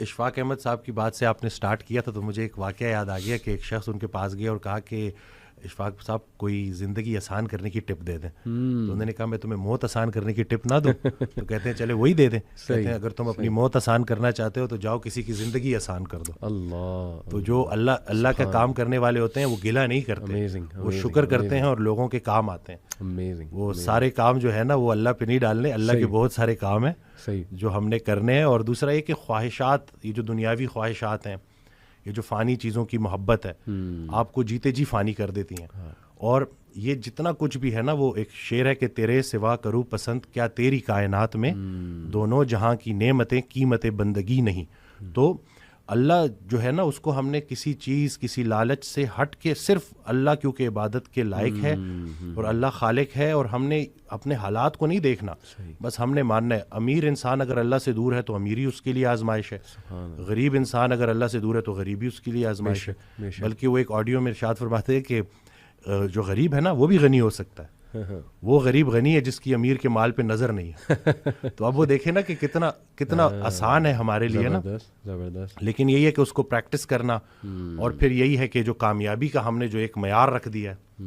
اشفاق احمد صاحب کی بات سے آپ نے سٹارٹ کیا تھا تو مجھے ایک واقعہ یاد آ گیا کہ ایک شخص ان کے پاس گیا اور کہا کہ اشفاق صاحب کوئی زندگی آسان کرنے کی ٹپ دے دیں. تو انہوں نے کہا میں تمہیں موت آسان کرنے کی ٹپ نہ دوں. تو کہتے ہیں چلے وہی دے دیں. کہتے ہیں اگر تم اپنی موت آسان کرنا چاہتے ہو تو جاؤ کسی کی زندگی آسان کر دو. اللہ. تو جو اللہ کا کام کرنے والے ہوتے ہیں وہ گلہ نہیں کرتے, وہ شکر کرتے ہیں اور لوگوں کے کام آتے ہیں. وہ سارے کام جو ہے نا وہ اللہ پہ نہیں ڈالنے, اللہ کے بہت سارے کام ہیں جو ہم نے کرنے ہیں. اور دوسرا یہ کہ خواہشات, یہ جو دنیاوی خواہشات ہیں, یہ جو فانی چیزوں کی محبت ہے, آپ کو جیتے جی فانی کر دیتی ہیں. اور یہ جتنا کچھ بھی ہے نا, وہ ایک شعر ہے کہ تیرے سوا کروں پسند کیا تیری کائنات میں, دونوں جہاں کی نعمتیں قیمت بندگی نہیں. تو اللہ جو ہے نا اس کو ہم نے کسی چیز, کسی لالچ سے ہٹ کے صرف اللہ کیونکہ عبادت کے لائق ہے اور اللہ خالق ہے, اور ہم نے اپنے حالات کو نہیں دیکھنا, بس ہم نے ماننا ہے. امیر انسان اگر اللہ سے دور ہے تو امیری اس کے لیے آزمائش ہے, غریب انسان اگر اللہ سے دور ہے تو غریبی اس کے لیے آزمائش ہے. بلکہ وہ ایک آڈیو میں ارشاد فرماتے ہیں کہ جو غریب ہے نا وہ بھی غنی ہو سکتا ہے, وہ غریب غنی ہے جس کی امیر کے مال پہ نظر نہیں ہے. تو اب وہ دیکھیں نا کہ کتنا آسان ہے ہمارے لیے نا, لیکن یہی ہے کہ اس کو پریکٹس کرنا. اور پھر یہی ہے کہ جو کامیابی کا ہم نے جو ایک معیار رکھ دیا ہے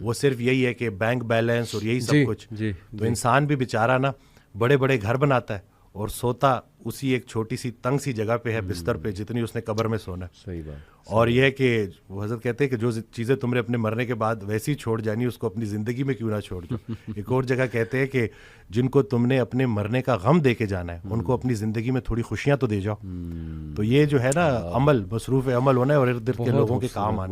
وہ صرف یہی ہے کہ بینک بیلنس اور یہی سب کچھ. تو انسان بھی بیچارہ نا بڑے بڑے گھر بناتا ہے اور سوتا اسی ایک چھوٹی سی تنگ سی جگہ پہ ہے, بستر پہ, جتنی اس نے قبر میں سونا ہے. صحیح بات. اور یہ ہے کہ وہ حضرت کہتے ہیں کہ جو چیزیں تم نے اپنے مرنے کے بعد ویسی چھوڑ جانی اس کو اپنی زندگی میں کیوں نہ چھوڑ دو. ایک اور جگہ کہتے ہیں کہ جن کو تم نے اپنے مرنے کا غم دے کے جانا ہے ان کو اپنی زندگی میں تھوڑی خوشیاں تو دے جاؤ. تو یہ جو ہے نا عمل, مصروف عمل ہونا ہے اور ارد گرد کے لوگوں کے کام آنا.